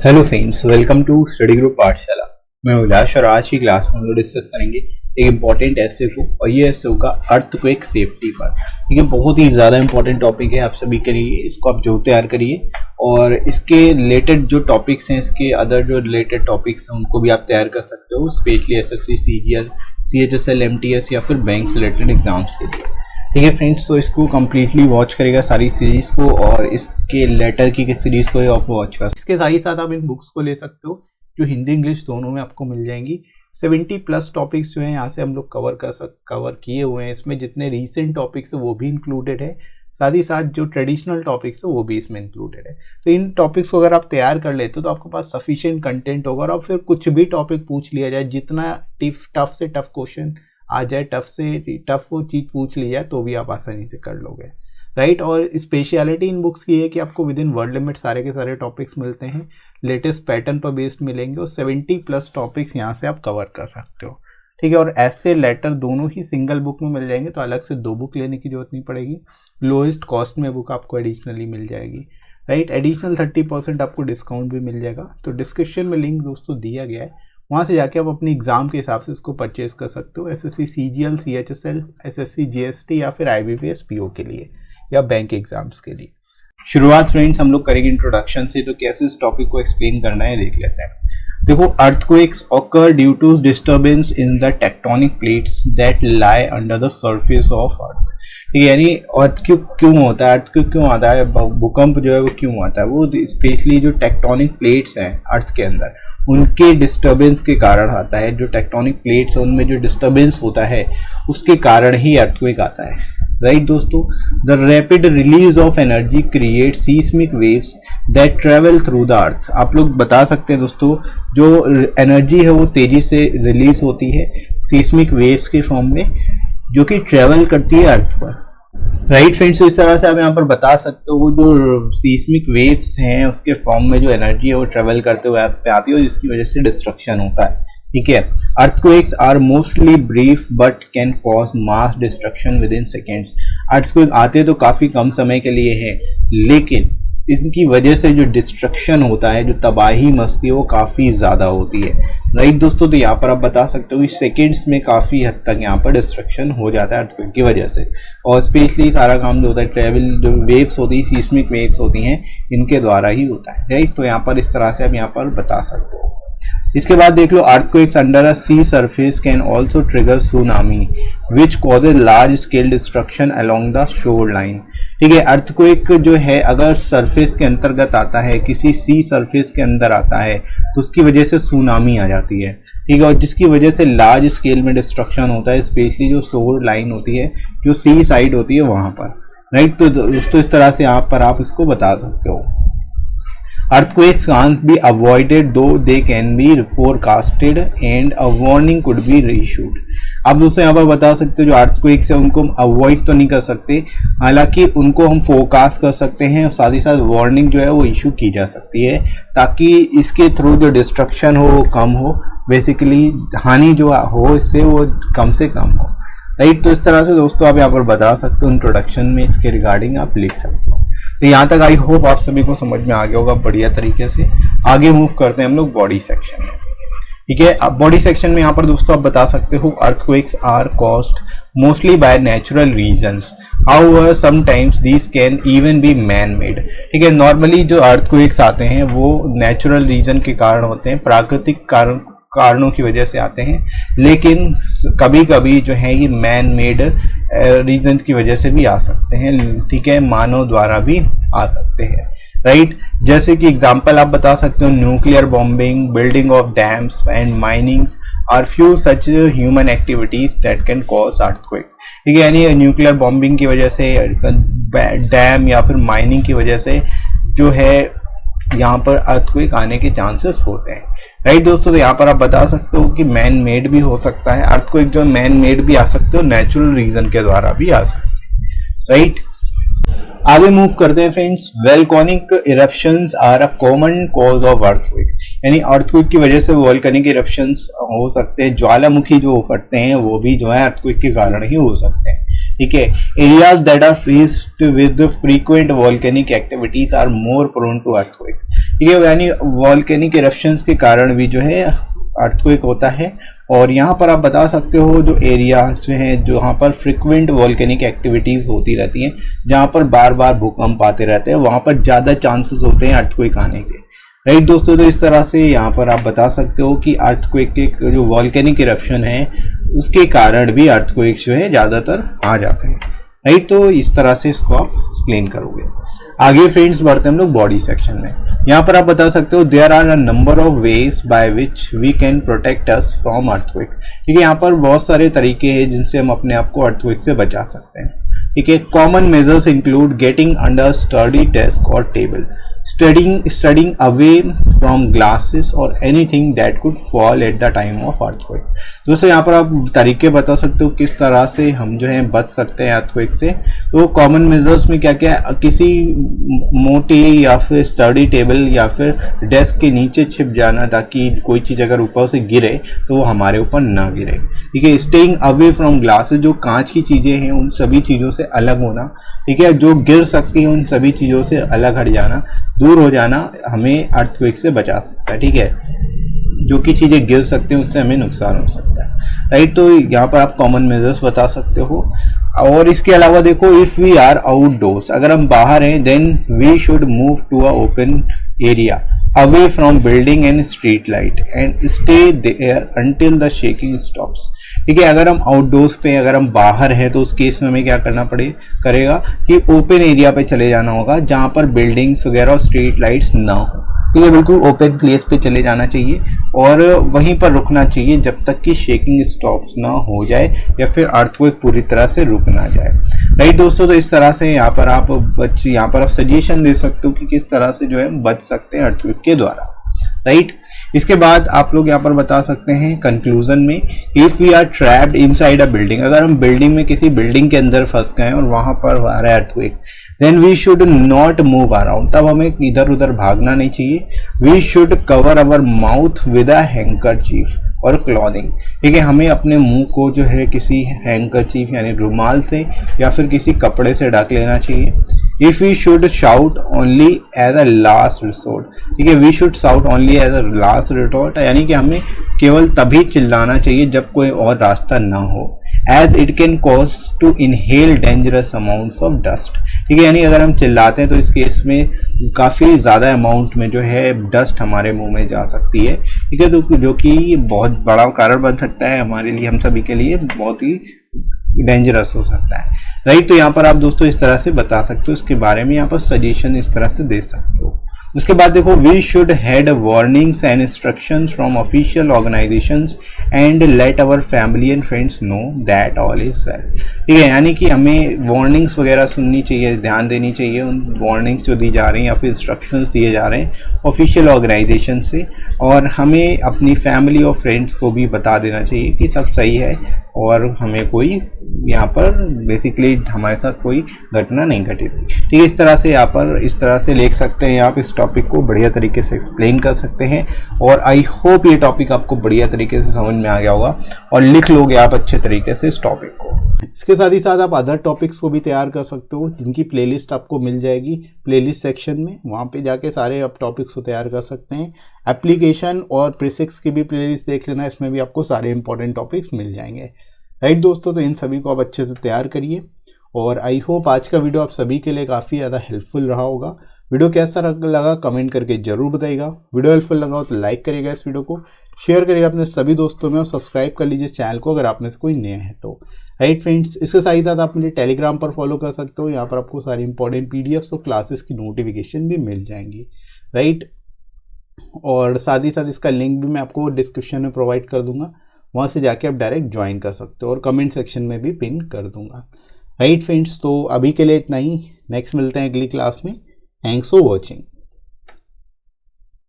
Hello friends, welcome to study group Pathshala. मैं उल्लास और आज की क्लास में हम लोग डिस्कस करेंगे एक इम्पॉर्टेंट एस्से को, और ये एस्से होगा अर्थक्वेक सेफ्टी पर। ठीक है, बहुत ही ज़्यादा इंपॉर्टेंट टॉपिक है आप सभी के लिए। इसको आप जो तैयार करिए और इसके रिलेटेड जो टॉपिक्स हैं, इसके अदर जो रिलेटेड टॉपिक्स हैं उनको भी आप तैयार कर सकते हो, specially SSC, CGL, CHSL, MTS या फिर बैंक से रिलेटेड एग्जाम्स के लिए। ठीक है फ्रेंड्स, तो इसको कम्प्लीटली वॉच करेगा सारी सीरीज को, और इसके लेटर की सीरीज को आप वॉच कर। इसके साथ ही साथ आप इन बुक्स को ले सकते हो जो हिंदी इंग्लिश दोनों में आपको मिल जाएंगी। 70+ टॉपिक्स जो हैं यहाँ से हम लोग कवर किए हुए हैं। इसमें जितने रीसेंट टॉपिक्स है वो भी इंक्लूडेड है, साथ ही साथ जो ट्रेडिशनल टॉपिक्स है वो भी इसमें इंक्लूडेड है। तो इन टॉपिक्स को अगर आप तैयार कर लेते हो तो आपके पास सफिशिएंट कंटेंट होगा, और फिर कुछ भी टॉपिक पूछ लिया जाए, जितना टफ से टफ क्वेश्चन आ जाए, टफ से टफ वो चीज़ पूछ ली जाए तो भी आप आसानी से कर लोगे, राइट। और स्पेशलिटी इन बुक्स की है कि आपको विद इन वर्ड लिमिट सारे के सारे टॉपिक्स मिलते हैं, लेटेस्ट पैटर्न पर बेस्ड मिलेंगे, और 70+ टॉपिक्स यहाँ से आप कवर कर सकते हो। ठीक है, और ऐसे लेटर दोनों ही सिंगल बुक में मिल जाएंगे, तो अलग से 2 बुक लेने की जरूरत नहीं पड़ेगी। लोएस्ट कॉस्ट में बुक आपको एडिशनली मिल जाएगी, राइट। एडिशनल 30% आपको डिस्काउंट भी मिल जाएगा। तो डिस्क्रिप्शन में लिंक दोस्तों दिया गया है, वहाँ से जाके आप अपने एग्जाम के हिसाब से इसको परचेज कर सकते हो। SSC, CGL, CHSL, SSC, GST या फिर आईबीपीएस पीओ के लिए या बैंक एग्जाम्स के लिए। शुरुआत फ्रेंड्स हम लोग करेंगे इंट्रोडक्शन से। तो कैसे इस टॉपिक को एक्सप्लेन करना है देख लेते हैं। देखो, earthquakes occur due to disturbance in the tectonic plates that lie under the surface of earth. यानी अर्थ क्यों होता है, अर्थ क्यों आता है, भूकंप जो है वो क्यों आता है, वो स्पेशली जो टेक्टोनिक प्लेट्स हैं अर्थ के अंदर उनके डिस्टर्बेंस के कारण आता है। जो टेक्टोनिक प्लेट्स हैं उनमें जो डिस्टर्बेंस होता है उसके कारण ही अर्थक्वेक आता है, राइट दोस्तों। The rapid release of energy create seismic waves that travel through the earth. आप लोग बता सकते हैं दोस्तों, जो एनर्जी है वो तेजी से रिलीज होती है सीस्मिक वेव्स के फॉर्म में, जो कि ट्रेवल करती है अर्थ पर, राइट फ्रेंड्स। इस तरह से आप यहाँ पर बता सकते हो, वो जो सीस्मिक वेव्स हैं उसके फॉर्म में जो एनर्जी है वो ट्रेवल करते हुए अर्थ पे आती है, जिसकी वजह से डिस्ट्रक्शन होता है। ठीक है, earthquakes are mostly brief but can cause mass destruction within seconds. Earthquake आते तो काफी कम समय के लिए है, लेकिन इसकी वजह से जो डिस्ट्रक्शन होता है, जो तबाही मस्ती, वो काफ़ी ज़्यादा होती है, राइट दोस्तों। तो यहाँ पर आप बता सकते हो कि सेकेंड्स में काफ़ी हद तक यहाँ पर डिस्ट्रक्शन हो जाता है अर्थक्वेक की वजह से। और स्पेशली सारा काम जो होता है ट्रेवल, जो वेव्स होती है, सीस्मिक वेव्स होती हैं, इनके द्वारा ही होता है, राइट। तो यहाँ पर इस तरह से आप यहाँ पर बता सकते हो। इसके बाद देख लो, earthquakes under a sea surface can also trigger tsunami which causes large scale destruction along the shoreline. ठीक है, अर्थक्वेक जो है अगर सरफेस के अंतर्गत आता है, किसी सी सरफेस के अंदर आता है, तो उसकी वजह से सुनामी आ जाती है। ठीक है, और जिसकी वजह से लार्ज स्केल में डिस्ट्रक्शन होता है, स्पेशली जो शोर लाइन होती है, जो सी साइड होती है वहां पर, राइट। तो दोस्तों इस तरह से यहाँ पर आप इसको बता सकते हो। Earthquakes can't be avoided though they can be forecasted and a warning could be issued। आप दोस्तों यहाँ पर बता सकते हो, जो अर्थक्वेक्स है उनको हम अवॉइड तो नहीं कर सकते, हालांकि उनको हम फोरकास्ट कर सकते हैं, और साथ ही साथ वार्निंग जो है वो इशू की जा सकती है, ताकि इसके थ्रू जो डिस्ट्रक्शन हो वो कम हो, बेसिकली हानि जो हो इससे वो कम से कम हो, राइट। तो इस तरह से दोस्तों आप यहाँ पर बता सकते हो, इंट्रोडक्शन में इसके रिगार्डिंग आप लिख सकते हो। तो यहाँ तक आई होप आप सभी को समझ में आ गया होगा बढ़िया तरीके से। आगे मूव करते हैं हम लोग बॉडी सेक्शन में। ठीक है, अब बॉडी सेक्शन में यहाँ पर दोस्तों आप बता सकते हो, earthquakes are caused mostly by natural reasons, however sometimes these can even be man made. ठीक है, नॉर्मली जो अर्थक्वेक्स आते हैं वो नेचुरल रीजन के कारण होते हैं, प्राकृतिक कारणों की वजह से आते हैं, लेकिन कभी कभी जो है ये मैन मेड रीजन की वजह से भी आ सकते हैं। ठीक है, मानव द्वारा भी आ सकते हैं, राइट। जैसे कि एग्जांपल आप बता सकते हो, nuclear bombing, building of dams and minings are few such human activities that can cause earthquake. ठीक है, यानी न्यूक्लियर बॉम्बिंग की वजह से, डैम या फिर माइनिंग की वजह से जो है यहाँ पर अर्थक्वेक आने के चांसेस होते हैं, राइट दोस्तों। तो यहाँ पर आप बता सकते हो कि मैन मेड भी हो सकता है अर्थक्वेक, जो मैन मेड भी आ सकते हो, नेचुरल रीजन के द्वारा भी आ सकते हैं, राइट। आगे मूव करते हैं friends. Volcanic eruptions are a common cause of earthquake, यानी अर्थक्वेक की वजह से वोल्केनिक इरप्शंस हो सकते हैं, ज्वालामुखी जो फटते हैं वो भी जो है अर्थक्वेक के कारण ही हो सकते हैं। ठीक है। Areas that are faced with frequent volcanic activities are more prone to earthquake. ठीक है, यानी वॉल्केनिक इरप्शंस के कारण भी जो है अर्थक्वेक होता है। और यहाँ पर आप बता सकते हो जो एरिया जो है जहाँ पर फ्रिक्वेंट वॉल्केनिक एक्टिविटीज होती रहती हैं, जहाँ पर बार बार भूकंप आते रहते हैं, वहाँ पर ज़्यादा चांसेस होते हैं अर्थक्वेक आने के। राइट दोस्तों, तो इस तरह से यहाँ पर आप बता सकते हो कि अर्थक्वेक के जो वॉल्केनिक इरप्शन है उसके कारण भी अर्थक्वेक जो है ज़्यादातर आ जाते हैं। राइट, तो इस तरह से इसको आप एक्सप्लेन करोगे। आगे फ्रेंड्स बढ़ते हैं हम लोग बॉडी सेक्शन में। यहाँ पर आप बता सकते हो there are a number of ways by which we can protect us from earthquake. ठीक है, यहाँ पर बहुत सारे तरीके हैं जिनसे हम अपने आप को अर्थक्वेक से बचा सकते हैं। ठीक है, common measures include getting under study desk और table, studying away from glasses or anything that could fall at the time of earthquake। दोस्तों यहाँ पर आप तरीके बता सकते हो किस तरह से हम जो है बच सकते हैं अर्थक्वेक से। तो कॉमन मेजर्स में क्या क्या, किसी मोटी या फिर स्टडी टेबल या फिर डेस्क के नीचे छिप जाना ताकि कोई चीज़ अगर ऊपर से गिरे तो वो हमारे ऊपर ना गिरे। ठीक है, स्टेइंग अवे फ्रॉम ग्लासेस, जो कांच की चीज़ें हैं उन सभी चीज़ों से अलग होना। ठीक है, जो गिर सकती हैं उन सभी चीज़ों से अलग हट जाना, दूर हो जाना हमें अर्थक्वेक से बचा सकता है। ठीक है, जो कि चीज़ें गिर सकती हैं उससे हमें नुकसान हो सकता है। राइट, तो यहाँ पर आप कॉमन मेजर्स बता सकते हो। और इसके अलावा देखो, इफ़ वी आर आउटडोर्स, अगर हम बाहर हैं then we should move to a open area away from building and street light and stay there until the shaking stops. ठीक है, अगर हम आउटडोर्स पे, अगर हम बाहर हैं तो उस केस में हमें क्या करना करेगा कि ओपन एरिया पे चले जाना होगा जहाँ पर बिल्डिंग्स वगैरह और स्ट्रीट लाइट्स ना हो। ठीक है, बिल्कुल ओपन प्लेस पे चले जाना चाहिए और वहीं पर रुकना चाहिए जब तक कि शेकिंग स्टॉप्स ना हो जाए या फिर अर्थक्वेक पूरी तरह से रुक ना जाए। राइट दोस्तों, तो इस तरह से यहाँ पर आप सजेशन दे सकते हो कि किस तरह से जो है बच सकते हैं अर्थक्वेक के द्वारा। राइट, इसके बाद आप लोग यहाँ पर बता सकते हैं कंक्लूजन में, if we are trapped inside a building, अगर हम बिल्डिंग में किसी बिल्डिंग के अंदर फंस गए और वहां पर आ रहा है earthquake, then we should not move around, तब हमें इधर उधर भागना नहीं चाहिए। We should cover our mouth with a handkerchief और क्लॉथिंग। ठीक है, हमें अपने मुंह को जो है किसी हैंकरचीफ यानी रुमाल से या फिर किसी कपड़े से ढक लेना चाहिए। If we should shout only as a last resort, ठीक है, we should shout only as a last resort, यानी कि हमें केवल तभी चिल्लाना चाहिए जब कोई और रास्ता ना हो। As it can cause to inhale dangerous amounts of dust. ठीक है, यानी अगर हम चिल्लाते हैं तो इस केस में काफ़ी ज़्यादा अमाउंट में जो है डस्ट हमारे मुंह में जा सकती है। ठीक है, तो जो कि बहुत बड़ा कारण बन सकता है हमारे लिए, हम सभी के लिए बहुत ही डेंजरस हो सकता है। राइट, तो यहाँ पर आप दोस्तों इस तरह से बता सकते हो, इसके बारे में यहाँ पर सजेशन इस तरह से दे सकते हो। उसके बाद देखो, we should had warnings and instructions from official organisations and let our family and friends know that all is well. ठीक है, यानी कि हमें वार्निंग्स वगैरह सुननी चाहिए, ध्यान देनी चाहिए उन वार्निंग्स जो दी जा रही हैं या फिर इंस्ट्रक्शंस दिए जा रहे हैं ऑफिशियल ऑर्गेनाइजेशन से, और हमें अपनी फैमिली और फ्रेंड्स को भी बता देना चाहिए कि सब सही है और हमें कोई यहाँ पर बेसिकली हमारे साथ कोई घटना नहीं घटी थी। ठीक है, इस तरह से यहाँ पर इस तरह से लिख सकते हैं, आप इस टॉपिक को बढ़िया तरीके से एक्सप्लेन कर सकते हैं। और आई होप ये टॉपिक आपको बढ़िया तरीके से समझ में आ गया होगा और लिख लोगे आप अच्छे तरीके से इस टॉपिक को। इसके साथ ही साथ आप अदर टॉपिक्स को भी तैयार कर सकते हो, जिनकी प्लेलिस्ट आपको मिल जाएगी प्लेलिस्ट सेक्शन में, वहाँ पे जाके सारे आप टॉपिक्स को तैयार कर सकते हैं। एप्लीकेशन और प्रीसिक्स की भी प्लेलिस्ट देख लेना, इसमें भी आपको सारे इंपॉर्टेंट टॉपिक्स मिल जाएंगे। राइट दोस्तों, तो इन सभी को आप अच्छे से तैयार करिए और आई होप आज का वीडियो आप सभी के लिए काफ़ी ज़्यादा हेल्पफुल रहा होगा। वीडियो कैसा लगा कमेंट करके जरूर बताइएगा। वीडियो हेल्पफुल लगा हो तो लाइक करिएगा, इस वीडियो को शेयर करिएगा अपने सभी दोस्तों में और सब्सक्राइब कर लीजिए चैनल को अगर आप में से कोई नया है तो। राइट फ्रेंड्स, इसके साथ ही साथ आप मुझे टेलीग्राम पर फॉलो कर सकते हो, यहाँ पर आपको सारी इंपॉर्टेंट पीडीएफ्स और क्लासेस की नोटिफिकेशन भी मिल जाएंगी। राइट, और साथ ही साथ इसका लिंक भी मैं आपको डिस्क्रिप्शन में प्रोवाइड कर दूंगा, वहाँ से जाके आप डायरेक्ट ज्वाइन कर सकते हो और कमेंट सेक्शन में भी पिन कर दूंगा। राइट फ्रेंड्स, तो अभी के लिए इतना ही, नेक्स्ट मिलते हैं अगली क्लास में। Thanks for watching.